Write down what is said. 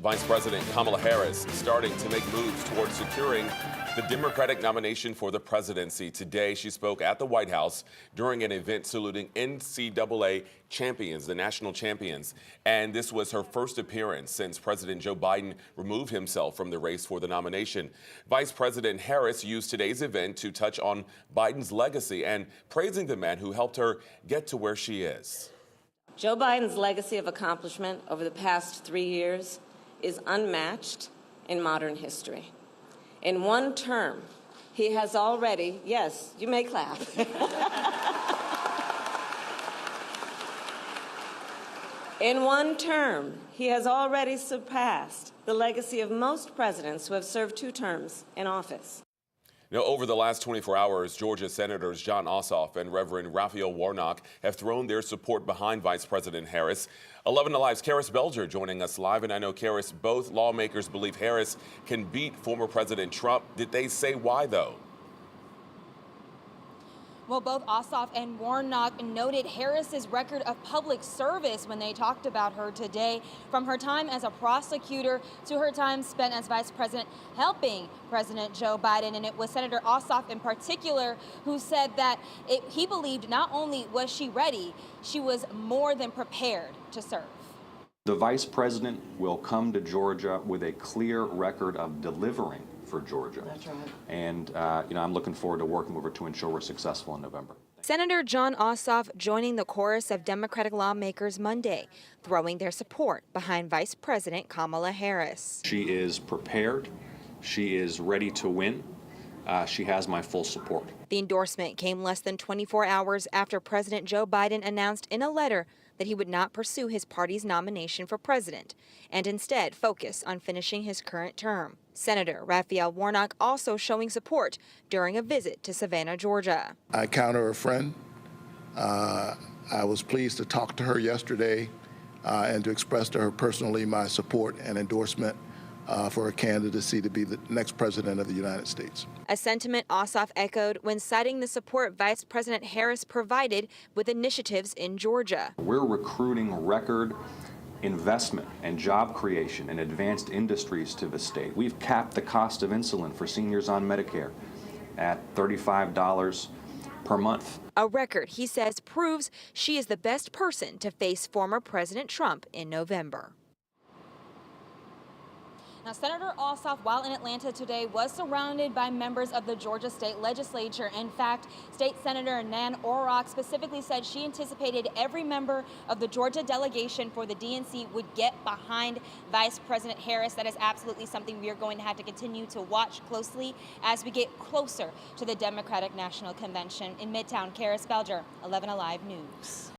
Vice President Kamala Harris starting to make moves towards securing the Democratic nomination for the presidency. Today, she spoke at the White House during an event saluting NCAA champions, the national champions. And this was her first appearance since President Joe Biden removed himself from the race for the nomination. Vice President Harris used today's event to touch on Biden's legacy and praising the man who helped her get to where she is. Joe Biden's legacy of accomplishment over the past 3 years is unmatched in modern history. In one term, he has already, yes, you may clap. In one term, he has already surpassed the legacy of most presidents who have served 2 terms in office. Now, over the last 24 hours, Georgia Senators Jon Ossoff and Reverend Raphael Warnock have thrown their support behind Vice President Harris. 11 Alive's Karis Belger joining us live. And I know, Karis, both lawmakers believe Harris can beat former President Trump. Did they say why, though? Well, both Ossoff and Warnock noted Harris's record of public service when they talked about her today, from her time as a prosecutor to her time spent as vice president helping President Joe Biden. And it was Senator Ossoff in particular who said that he believed not only was she ready, she was more than prepared to serve. The vice president will come to Georgia with a clear record of delivering for Georgia. That's right. And, I'm looking forward to working with her to ensure we're successful in November. Senator Jon Ossoff joining the chorus of Democratic lawmakers Monday, throwing their support behind Vice President Kamala Harris. She is prepared. She is ready to win. She has my full support. The endorsement came less than 24 hours after President Joe Biden announced in a letter that he would not pursue his party's nomination for president and instead focus on finishing his current term. Senator Raphael Warnock also showing support during a visit to Savannah, Georgia. I count her a friend. I was pleased to talk to her yesterday and to express to her personally my support and endorsement for her candidacy to be the next president of the United States. A sentiment Ossoff echoed when citing the support Vice President Harris provided with initiatives in Georgia. We're recruiting record investment and job creation in advanced industries to the state. We've capped the cost of insulin for seniors on Medicare at $35 per month. A record he says proves she is the best person to face former President Trump in November. Now, Senator Ossoff, while in Atlanta today, was surrounded by members of the Georgia state legislature. In fact, State Senator Nan Orrock specifically said she anticipated every member of the Georgia delegation for the DNC would get behind Vice President Harris. That is absolutely something we are going to have to continue to watch closely as we get closer to the Democratic National Convention in Midtown. Karis Belger, 11 Alive News.